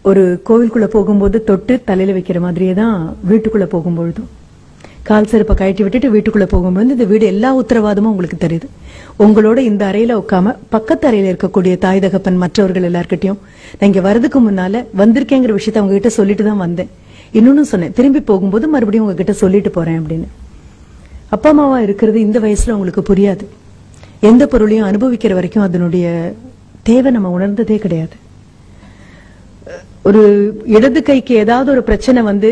ஒரு கோவிலுக்குள்ள போகும்போது தொட்டு தலையில வைக்கிற மாதிரியே தான் வீட்டுக்குள்ள போகும்பொழுதும் கால் செருப்பை கழட்டி விட்டுட்டு வீட்டுக்குள்ள போகும்போது இந்த வீடு எல்லா உத்தரவாதமும் உங்களுக்கு தெரியுது. உங்களோட இந்த அறையில உட்காம பக்கத்து அறையில இருக்கக்கூடிய தாய் தகப்பன் மற்றவர்கள் எல்லார்கிட்டையும் நான் இங்க வரதுக்கு முன்னால வந்திருக்கேங்கிற விஷயத்த அவங்க கிட்ட சொல்லிட்டு தான் வந்தேன். இன்னொன்னு சொன்னேன், திரும்பி போகும்போது மறுபடியும் உங்ககிட்ட சொல்லிட்டு போறேன் அப்படின்னு. அப்பா அம்மாவா இருக்கிறது இந்த வயசுல உங்களுக்கு புரியாது. எந்த பொருளையும் அனுபவிக்கிற வரைக்கும் அதனுடைய தேவை நம்ம உணர்ந்ததே கிடையாது. ஒரு இடது கைக்கு ஏதாவது ஒரு பிரச்சனை வந்து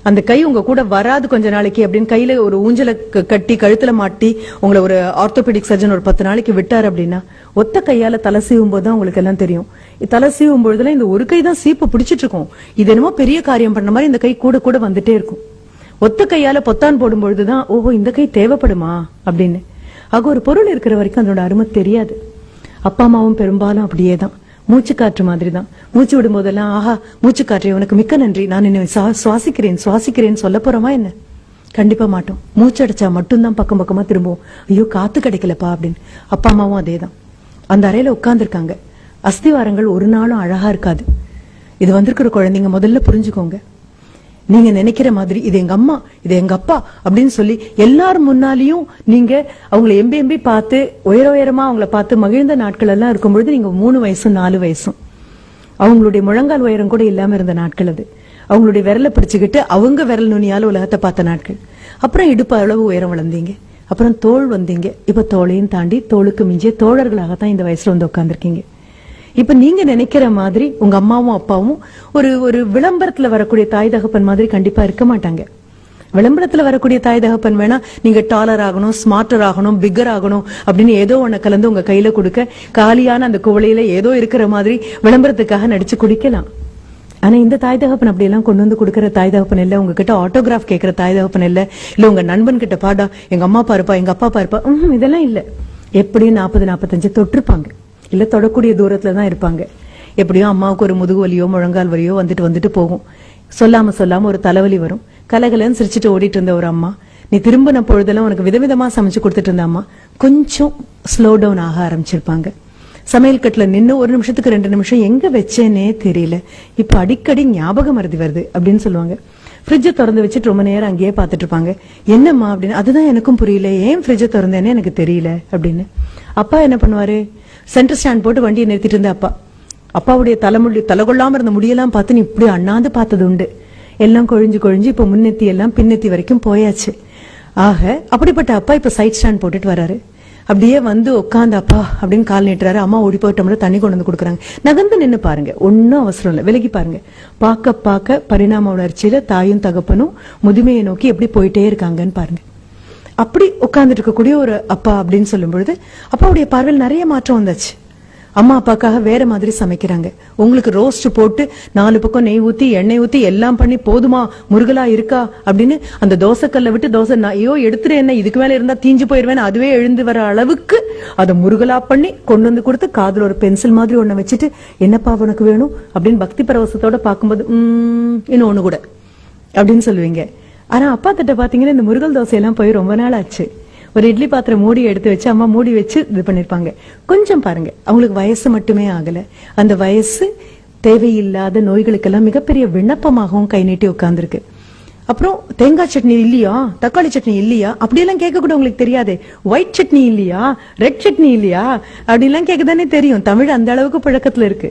அந்த கை உங்க கூட வராது கொஞ்ச நாளைக்கு அப்படின்னு கையில ஒரு ஊஞ்சலை கட்டி கழுத்துல மாட்டி உங்களை ஒரு ஆர்த்தோபெடிக் சர்ஜன் ஒரு 10 நாளைக்கு விட்டார் அப்படின்னா ஒத்த கையால தலை சீவும் போதுதான் உங்களுக்கு எல்லாம் தெரியும். தலை சீவும் பொழுதுல இந்த ஒரு கை தான் சீப்பு பிடிச்சிட்டு இருக்கும். இது என்னமோ பெரிய காரியம் பண்ண மாதிரி இந்த கை கூட கூட வந்துட்டே இருக்கும். ஒத்த கையால பொத்தான் போடும் பொழுதுதான் ஓஹோ இந்த கை தேவைப்படுமா அப்படின்னு. ஆக ஒரு பொருள் இருக்கிற வரைக்கும் அதோட அருமை தெரியாது. அப்பா அம்மாவும் பெரும்பாலும் அப்படியேதான், மூச்சு காற்று மாதிரி தான். மூச்சு விடும் போதெல்லாம் ஆஹா மூச்சு காற்று உனக்கு மிக்க நன்றி, நான் என்ன சுவாசிக்கிறேன் சொல்ல போறோமா என்ன? கண்டிப்பா மாட்டோம். மூச்சு அடைச்சா மட்டும்தான் பக்கம் பக்கமா திரும்புவோம், ஐயோ காத்து கிடைக்கலப்பா அப்படின்னு. அப்பா அம்மாவும் அதேதான். அந்த அறையில உட்கார்ந்துருக்காங்க. அஸ்திவாரங்கள் ஒரு நாளும் அழகா இருக்காது. இது வந்திருக்கிற குழந்தைங்க முதல்ல புரிஞ்சுக்கோங்க. நீங்க நினைக்கிற மாதிரி இது எங்க அம்மா இது எங்க அப்பா அப்படின்னு சொல்லி எல்லாரும் முன்னாலையும் நீங்க அவங்களை எம்பி பார்த்து உயரமா அவங்களை பார்த்து மகிழ்ந்த நாட்கள் எல்லாம் இருக்கும்பொழுது நீங்க 3 வயசும் 4 வயசும் அவங்களுடைய முழங்கால் உயரம் கூட இல்லாம இருந்த நாட்கள் அது. அவங்களுடைய விரலை பிடிச்சுக்கிட்டு அவங்க விரல் நுனியால உலகத்தை பார்த்த நாட்கள். அப்புறம் இடுப்பு அளவு உயரம் வளர்ந்தீங்க, அப்புறம் தோள் வந்தீங்க. இப்ப தோளையும் தாண்டி தோளுக்கு மிஞ்சிய தோழர்களாகத்தான் இந்த வயசுல வந்து உட்கார்ந்துருக்கீங்க. இப்ப நீங்க நினைக்கிற மாதிரி உங்க அம்மாவும் அப்பாவும் ஒரு விளம்பரத்துல வரக்கூடிய தாய் தகப்பன் மாதிரி கண்டிப்பா இருக்க மாட்டாங்க. விளம்பரத்துல வரக்கூடிய தாய் தகப்பன் வேணா நீங்க டாலர் ஆகணும், ஸ்மார்ட்டர் ஆகணும், பிக்கர் ஆகணும் அப்படின்னு ஏதோ ஒண்ணு கலந்து உங்க கையில கொடுக்க காலியான அந்த குவளையில ஏதோ இருக்கிற மாதிரி விளம்பரத்துக்காக நடிச்சு குடிக்கலாம். ஆனா இந்த தாய் தகப்பன் அப்படி எல்லாம் கொண்டு வந்து கொடுக்கற தாய் தகப்பன் இல்ல. உங்ககிட்ட ஆட்டோகிராஃப் கேட்கிற தாய் தகப்பன் இல்ல. இல்ல உங்க நண்பன் கிட்ட பாடா எங்க அம்மா பாருப்பா எங்க அப்பா பாருப்பா, இதெல்லாம் இல்ல. எப்படியும் 40-45 தொட்டிருப்பாங்க, இல்ல தொடக்கூடிய தூரத்துலதான் இருப்பாங்க. எப்படியும் அம்மாவுக்கு ஒரு முதுகு வலியோ முழங்கால் வலியோ வந்துட்டு போகும். சொல்லாம ஒரு தலைவலி வரும். கலகலன்னு சிரிச்சுட்டு ஓடிட்டு இருந்த ஒரு அம்மா, நீ திரும்பின பொழுதெல்லாம் உனக்கு விதவிதமா சமைச்சு கொடுத்துட்டு இருந்த அம்மா கொஞ்சம் ஸ்லோ டவுன் ஆக ஆரம்பிச்சிருப்பாங்க. சமையல் கட்டுல நின்னு 1 நிமிஷத்துக்கு 2 நிமிஷம் எங்க வச்சேனே தெரியல, இப்ப அடிக்கடி ஞாபகம் மறதி வருது அப்படின்னு சொல்லுவாங்க. ஃப்ரிட்ஜை திறந்து வச்சுட்டு ரொம்ப நேரம் அங்கேயே பாத்துட்டு இருப்பாங்க. என்னம்மா அப்படின்னு. அதுதான் எனக்கும் புரியல, ஏன் ஃப்ரிட்ஜை திறந்தேன்னு எனக்கு தெரியல அப்படின்னு. அப்பா என்ன பண்ணுவாரு, சென்டர் ஸ்டாண்ட் போட்டு வண்டியை நிறுத்திட்டு இருந்த அப்பாவுடைய தலைகொள்ளாம இருந்த முடியெல்லாம் பார்த்து நீ இப்படி அண்ணாந்து பார்த்தது உண்டு. எல்லாம் கொழிஞ்சு இப்ப முன்னெத்தி எல்லாம் பின்னெத்தி வரைக்கும் போயாச்சு. ஆக அப்படிப்பட்ட அப்பா இப்ப சைட் ஸ்டாண்ட் போட்டுட்டு வராரு. அப்படியே வந்து உட்காந்து அப்பா அப்படின்னு கால் நீட்டுறாரு. அம்மா ஓடி போயிட்டோம்ல தண்ணி கொண்டு வந்து கொடுக்குறாங்க. நகர்ந்து நின்னு பாருங்க, ஒன்னும் அவசரம் இல்லை, விலகி பாருங்க. பார்க்க பரிணாம வளர்ச்சியில தாயும் தகப்பனும் முதுமையை நோக்கி எப்படி போயிட்டே இருக்காங்கன்னு பாருங்க. அப்படி உட்கார்ந்துட்டு இருக்கக்கூடிய ஒரு அப்பா அப்படின்னு சொல்லும் பொழுது அப்பாவுடைய பார்வையில் நிறைய மாற்றம் வந்தாச்சு. அம்மா அப்பாக்காக வேற மாதிரி சமைக்கிறாங்க. உங்களுக்கு ரோஸ்ட் போட்டு 4 பக்கம் நெய் ஊத்தி எண்ணெய் ஊத்தி எல்லாம் பண்ணி போதுமா முருகலா இருக்கா அப்படின்னு அந்த தோசைக்கல்ல விட்டு தோசை ஐயோ எடுத்துரு என்ன இதுக்கு மேல இருந்தா தீஞ்சு போயிருவேன் அதுவே எழுந்து வர அளவுக்கு அதை முருகலா பண்ணி கொண்டு வந்து கொடுத்து காதுல ஒரு பென்சில் மாதிரி ஒண்ணு வச்சுட்டு என்னப்பா உனக்கு வேணும் அப்படின்னு பக்தி பரவசத்தோட பார்க்கும்போது இன்னும் ஒண்ணு கூட அப்படின்னு சொல்லுவீங்க. ஆனா அப்பா கிட்ட பாத்தீங்கன்னா இந்த முருகல் தோசை எல்லாம் போய் ரொம்ப நாள் ஆச்சு. ஒரு இட்லி பாத்திரம் மூடி எடுத்து வச்சு அம்மா மூடி வச்சு இது பண்ணிருப்பாங்க. கொஞ்சம் பாருங்க, அவங்களுக்கு வயசு மட்டுமே ஆகல, அந்த வயசு தேவையில்லாத நோய்களுக்கெல்லாம் மிகப்பெரிய விண்ணப்பமாகவும் கை நீட்டி உட்கார்ந்துருக்கு. அப்புறம் தேங்காய் சட்னி இல்லையா, தக்காளி சட்னி இல்லையா அப்படியெல்லாம் கேட்க கூட உங்களுக்கு தெரியாது. ஒயிட் சட்னி இல்லையா, ரெட் சட்னி இல்லையா அப்படிலாம் கேட்கதானே தெரியும். தமிழ் அந்த அளவுக்கு பழக்கத்துல இருக்கு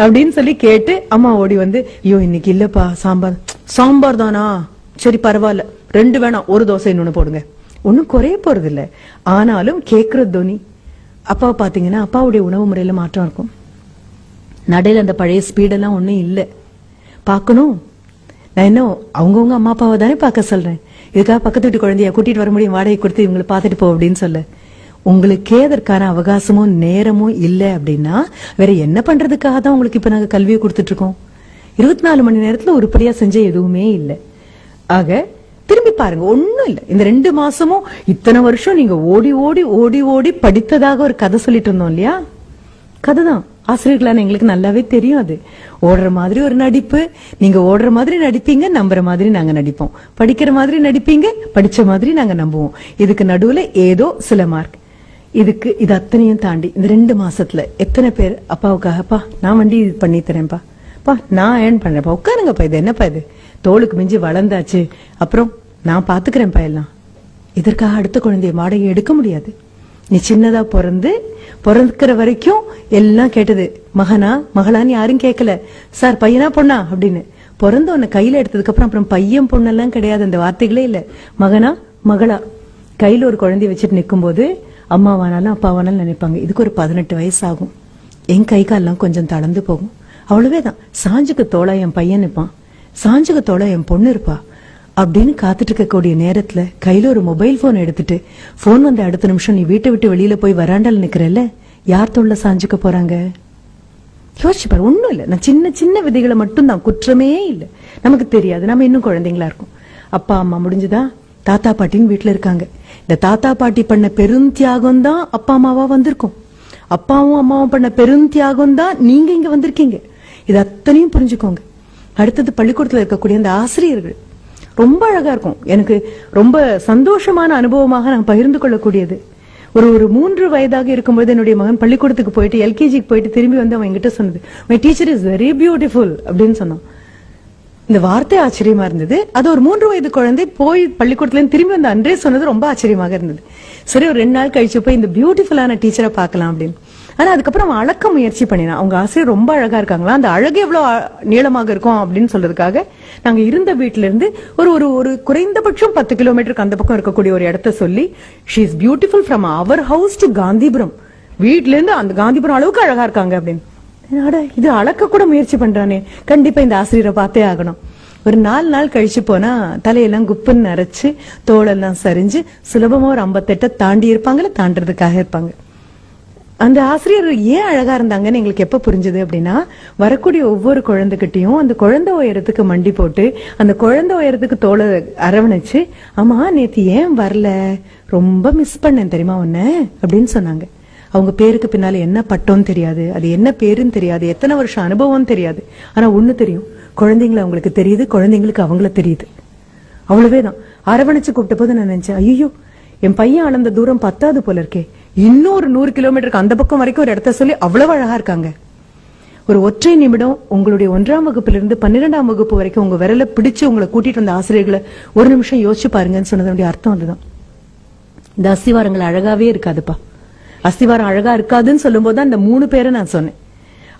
அப்படின்னு சொல்லி கேட்டு அம்மா ஓடி வந்து ஐயோ இன்னைக்கு இல்லப்பா சாம்பார் தானா, சரி பரவாயில்ல 2 வேணாம், ஒரு தோசை இன்னொன்னு போடுங்க. ஒன்னும் குறைய போறது இல்ல. ஆனாலும் கேக்குற தோனி அப்பா பாத்தீங்கன்னா அப்பாவுடைய உணவு முறையில மாற்றம் இருக்கும். நடையில அந்த பழைய ஸ்பீடெல்லாம் ஒன்னும் இல்ல. பாக்கணும், நான் என்ன அவங்கவுங்க அம்மா அப்பாவை தானே பார்க்க சொல்றேன். இதுக்காக பக்கத்து வீட்டு குழந்தைய கூட்டிட்டு வர முடியும், வாடகை கொடுத்து இவங்களை பாத்துட்டு போ அப்படின்னு சொல்ல. உங்களுக்கே அதற்கான அவகாசமும் நேரமும் இல்ல அப்படின்னா வேற என்ன பண்றதுக்காக தான் உங்களுக்கு இப்ப நாங்க கல்வியை கொடுத்துட்டு இருக்கோம். 24 மணி நேரத்துல உருப்படியா செஞ்ச எதுவுமே இல்லை. ஆக திரும்பி பாருங்க, ஒண்ணும் இல்ல. இந்த 2 மாசமும் இத்தனை வருஷம் நீங்க ஓடி ஓடி ஓடி ஓடி படித்ததாக ஒரு கதை சொல்லிட்டு இருந்தோம் இல்லையா, கதைதான். ஆசிரியர்களான எங்களுக்கு நல்லாவே தெரியும். அது ஓடுற மாதிரி ஒரு நடிப்பு, நீங்க ஓடுற மாதிரி நடிப்பீங்க, நம்புற மாதிரி நாங்க நடிப்போம், படிக்கிற மாதிரி நடிப்பீங்க, படிச்ச மாதிரி நாங்க நம்புவோம். இதுக்கு நடுவுல ஏதோ சில மார்க். இது அத்தனையும் தாண்டி இந்த 2 மாசத்துல எத்தனை பேர் அப்பாவுக்காகப்பா நான் வண்டி பண்ணி தரேன்ப்பா, பா நான் ஏர்ன் பண்றேன்ப்பா, உட்காருங்கப்பா, இது என்னப்பா இது, தோளுக்கு மிஞ்சி வளர்ந்தாச்சு, அப்புறம் நான் பாத்துக்கிறேன்ப்பா எல்லாம். இதற்காக அடுத்த குழந்தைய வாடகை எடுக்க முடியாது. நீ சின்னதா பிறக்கிற வரைக்கும் எல்லாம் கேட்டது, மகனா மகளான்னு யாரும் கேட்கல, சார் பையனா பொண்ணா அப்படின்னு. பிறந்த உன்னை கையில எடுத்ததுக்கு அப்புறம் பையன் பொண்ணெல்லாம் கிடையாது, அந்த வார்த்தைகளே இல்ல. மகனா மகளா, கையில ஒரு குழந்தைய வச்சுட்டு நிக்கும் போது அம்மாவானாலும் அப்பாவானாலும் நினைப்பாங்க, இதுக்கு ஒரு 18 வயசு ஆகும், என் கை கால்லாம் கொஞ்சம் தளர்ந்து போகும், அவ்வளவேதான், சாஞ்சுக்கு தோளா என் பையன் நிற்பான், சாஞ்சுக்கு தோளா என் பொண்ணு இருப்பா அப்படின்னு காத்துட்டு இருக்கக்கூடிய நேரத்துல கையில ஒரு மொபைல் போன் எடுத்துட்டு போன் வந்த அடுத்த நிமிஷம் நீ வீட்டை விட்டு வெளியில போய் வராண்டால நிக்கிறல்ல, யார் தோல்ல சாஞ்சுக்க போறாங்க? யோசிச்சு பாரு. ஒண்ணும் இல்ல, நான் சின்ன சின்ன விதைகளை மட்டும் தான், குற்றமே இல்லை, நமக்கு தெரியாது, நம்ம இன்னும் குழந்தைங்களா இருக்கும். அப்பா அம்மா முடிஞ்சுதா, தாத்தா பாட்டின்னு வீட்டுல இருக்காங்க. இந்த தாத்தா பாட்டி பண்ண பெரும் தியாகம் தான் அப்பா அம்மாவா வந்திருக்கும். அப்பாவும் அம்மாவும் பண்ண பெரும் தியாகம் தான் நீங்க இங்க வந்திருக்கீங்க. இது அத்தனையும் புரிஞ்சுக்கோங்க. அடுத்தது பள்ளிக்கூடத்துல இருக்கக்கூடிய அந்த ஆசிரியர்கள் ரொம்ப அழகா இருக்கும். எனக்கு ரொம்ப சந்தோஷமான அனுபவமாக நான் பகிர்ந்து கொள்ளக்கூடியது. ஒரு 3 வயதாக இருக்கும்போது என்னுடைய மகன் பள்ளிக்கூடத்துக்கு போயிட்டு எல்கேஜிக்கு போயிட்டு திரும்பி வந்து அவன் என்கிட்ட சொன்னது, my teacher is very beautiful அப்படின்னு சொன்னான். இந்த வார்த்தை ஆச்சரியமா இருந்தது. அது ஒரு 3 வயது குழந்தை போய் பள்ளிக்கூடத்துல திரும்பி வந்து அன்றே சொன்னது ரொம்ப ஆச்சரியமாக இருந்தது. சரி, ஒரு 2 நாள் கழிச்சு போய் இந்த பியூட்டிஃபுல்லான டீச்சரை பார்க்கலாம் அப்படின்னு. ஆனா அதுக்கப்புறம் அவன் அளக்க முயற்சி பண்ணினான். அவங்க ஆசிரியர் ரொம்ப அழகா இருக்காங்களா, அந்த அழகு எவ்வளவு நீளமாக இருக்கும் அப்படின்னு சொல்றதுக்காக நாங்க இருந்த வீட்டுல இருந்து ஒரு குறைந்தபட்சம் 10 கிலோமீட்டருக்கு அந்த பக்கம் இருக்கக்கூடிய ஒரு இடத்த சொல்லி, she is beautiful from our house to Gandhipuram, வீட்டுல இருந்து அந்த காந்திபுரம் அளவுக்கு அழகா இருக்காங்க அப்படின்னு. இது அளக்க கூட முயற்சி பண்றானே, கண்டிப்பா இந்த ஆசிரியரை பார்த்தே ஆகணும். ஒரு 4 நாள் கழிச்சு போனா தலையெல்லாம் குப்புன்னு நரைச்சு தோளெல்லாம் சரிஞ்சு சுலபமா ஒரு 58 தாண்டி இருப்பாங்கல்ல, தாண்டறதுக்காக இருப்பாங்க. அந்த ஆசிரியர் ஏன் அழகா இருந்தாங்கன்னு எங்களுக்கு எப்ப புரிஞ்சது அப்படின்னா, வரக்கூடிய ஒவ்வொரு குழந்தைகிட்டையும் அந்த குழந்தை உயரத்துக்கு மண்டி போட்டு அந்த குழந்தை உயரத்துக்கு தோளை அரவணைச்சு, ஆமா நேத்து ஏன் வரல, ரொம்ப மிஸ் பண்ணேன் தெரியுமா உன்ன அப்படின்னு சொன்னாங்க. அவங்க பேருக்கு பின்னால என்ன பட்டோன்னு தெரியாது, அது என்ன பேருன்னு தெரியாது, எத்தனை வருஷம் அனுபவம் தெரியாது. ஆனா ஒண்ணு தெரியும், குழந்தைங்களை அவங்களுக்கு தெரியுது, குழந்தைங்களுக்கு அவங்கள தெரியுது, அவ்வளவேதான். அரவணைச்சு கூப்பிட்ட போது நான் நினைச்சேன், ஐயோ என் பையன் அளந்த தூரம் 10வது போல இருக்கே, இன்னொரு 100 கிலோமீட்டருக்கு அந்த பக்கம் வரைக்கும் ஒரு இடத்த சொல்லி அவ்வளவு அழகா இருக்காங்க. ஒரு ஒற்றை நிமிடம் உங்களுடைய 1ஆம் வகுப்பிலிருந்து 12ஆம் வகுப்பு வரைக்கும் உங்க விரல பிடிச்சு உங்களை கூட்டிட்டு வந்த ஆசிரியர்களை ஒரு நிமிஷம் யோசிச்சு பாருங்கன்னு சொன்னதனுடைய அர்த்தம் அதுதான். இந்த அஸ்திவாரங்கள் அழகாவே இருக்காதுப்பா. அஸ்திவாரம் அழகா இருக்காதுன்னு சொல்லும் போதுதான் இந்த 3 பேரை நான் சொன்னேன்.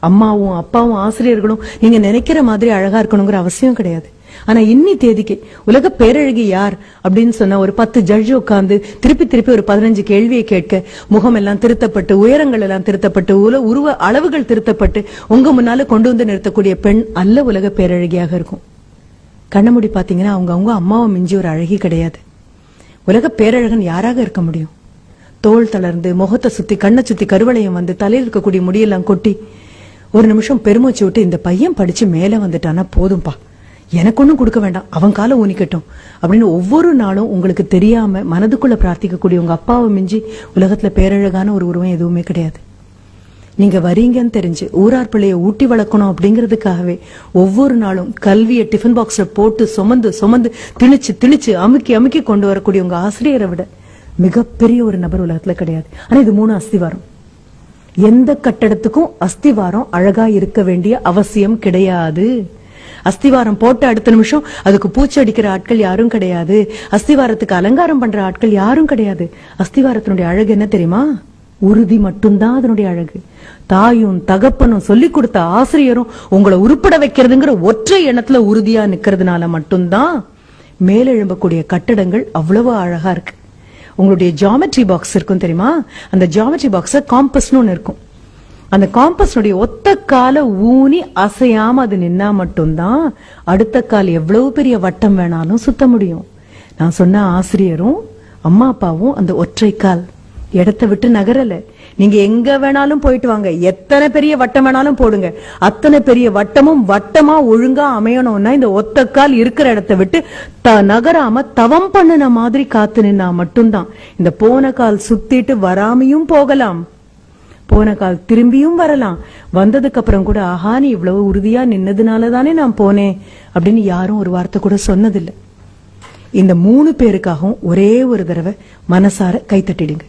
அம்மாவும் அப்பாவும் ஆசிரியர்களும் நீங்க நினைக்கிற மாதிரி அழகா இருக்கணுங்கிற அவசியம் கிடையாது. ஆனா இன்னி தேதிக்கு உலக பேரழகி யார் அப்படின்னு சொன்னா, ஒரு 10 ஜட்ஜ் உட்கார்ந்து திருப்பி ஒரு 15 கேள்வியை கேட்க, முகம் எல்லாம் திருத்தப்பட்டு, உயரங்கள் எல்லாம் திருத்தப்பட்டு, உருவ அளவுகள் திருத்தப்பட்டு உங்க முன்னால கொண்டு வந்து நிறுத்தக்கூடிய பெண் அல்ல உலக பேரழகியாக இருக்கும். கண்ணமுடி பாத்தீங்கன்னா அவங்க அம்மாவை மிஞ்சி ஒரு அழகி கிடையாது. உலக பேரழகன் யாராக இருக்க முடியும்? தோல் தளர்ந்து, முகத்தை சுத்தி, கண்ணை சுத்தி கருவளையம் வந்து, தலையில் இருக்கக்கூடிய முடியெல்லாம் கொட்டி ஒரு நிமிஷம் பெருமூச்சு விட்டு, இந்த பையன் படிச்சு மேல வந்துட்டானா போதும்பா, எனக்கு ஒண்ணும் கொடுக்க வேண்டாம், அவன் காலை ஊனிக்கட்டும் அப்படின்னு ஒவ்வொரு நாளும் உங்களுக்கு தெரியாம மனதுக்குள்ள பிரார்த்திக்கக்கூடிய உங்க அப்பாவை மிஞ்சி உலகத்துல பேரழகான ஒரு உருவம் எதுவுமே கிடையாது. நீங்க வரீங்கன்னு தெரிஞ்சு ஊரார் பிள்ளைய ஊட்டி வளர்க்கணும் அப்படிங்கிறதுக்காகவே ஒவ்வொரு நாளும் கல்வியை டிஃபன் பாக்ஸ்ல போட்டு சுமந்து திணிச்சு அமுக்கி கொண்டு வரக்கூடிய உங்க ஆசிரியரை விட மிகப்பெரிய ஒரு நபர் உலகத்துல கிடையாது. ஆனா இது 3 அஸ்திவாரம். எந்த கட்டடத்துக்கும் அஸ்திவாரம் அழகா இருக்க வேண்டிய அவசியம் கிடையாது. அஸ்திவாரம் போட்ட அடுத்த நிமிஷம் அதுக்கு பூச்சி அடிக்கிற ஆட்கள் யாரும் கிடையாது. அஸ்திவாரத்துக்கு அலங்காரம் பண்ற ஆட்கள் யாரும் கிடையாது. அஸ்திவாரத்தினுடைய அழகு என்ன தெரியுமா? உறுதி மட்டும்தான் அதனுடைய அழகு. தாயும் தகப்பனும் சொல்லி கொடுத்த ஆசிரியரும் உங்களை உருப்பட வைக்கிறதுங்கிற ஒற்றை எண்ணத்துல உறுதியா நிக்கிறதுனால மட்டும்தான் மேலெழும்பக்கூடிய கட்டடங்கள் அவ்வளவு அழகா இருக்கு. உங்களுடைய ஜியோமெட்ரி பாக்ஸ் இருக்கும் தெரியுமா? அந்த ஜியோமெட்ரி பாக்ஸ் காம்பஸ்னு ஒண்ணு இருக்கும். அந்த காம்பஸ்னுடைய ஒத்த கால ஊனி அசையாம அது நின்னா மட்டும்தான் அடுத்த கால் எவ்வளவு பெரிய வட்டம் வேணாலும் சுத்த முடியும். நான் சொன்ன ஆசிரியரும் அம்மா அப்பாவும் அந்த ஒற்றை கால் இடத்தை விட்டு நகரல. நீங்க எங்க வேணாலும் போயிட்டு வாங்க, எத்தனை பெரிய வட்டம் வேணாலும் போடுங்க, அத்தனை பெரிய வட்டமும் வட்டமா ஒழுங்கா அமையணும்னா இந்த ஒத்த கால் இருக்கிற இடத்தை விட்டு நகராம தவம் பண்ணுன மாதிரி காத்து நின்னா மட்டும்தான். இந்த போன கால் சுத்திட்டு வராமையும் போகலாம், போன கால் திரும்பியும் வரலாம். வந்ததுக்கு அப்புறம் கூட ஆஹா நீ இவ்வளவு உறுதியா நின்னதுனாலதானே நான் போனேன் அப்படின்னு யாரும் ஒரு வார்த்தை கூட சொன்னதில்லை. இந்த 3 பேருக்காகவும் ஒரே ஒரு தடவை மனசார கைத்தட்டிடுங்க.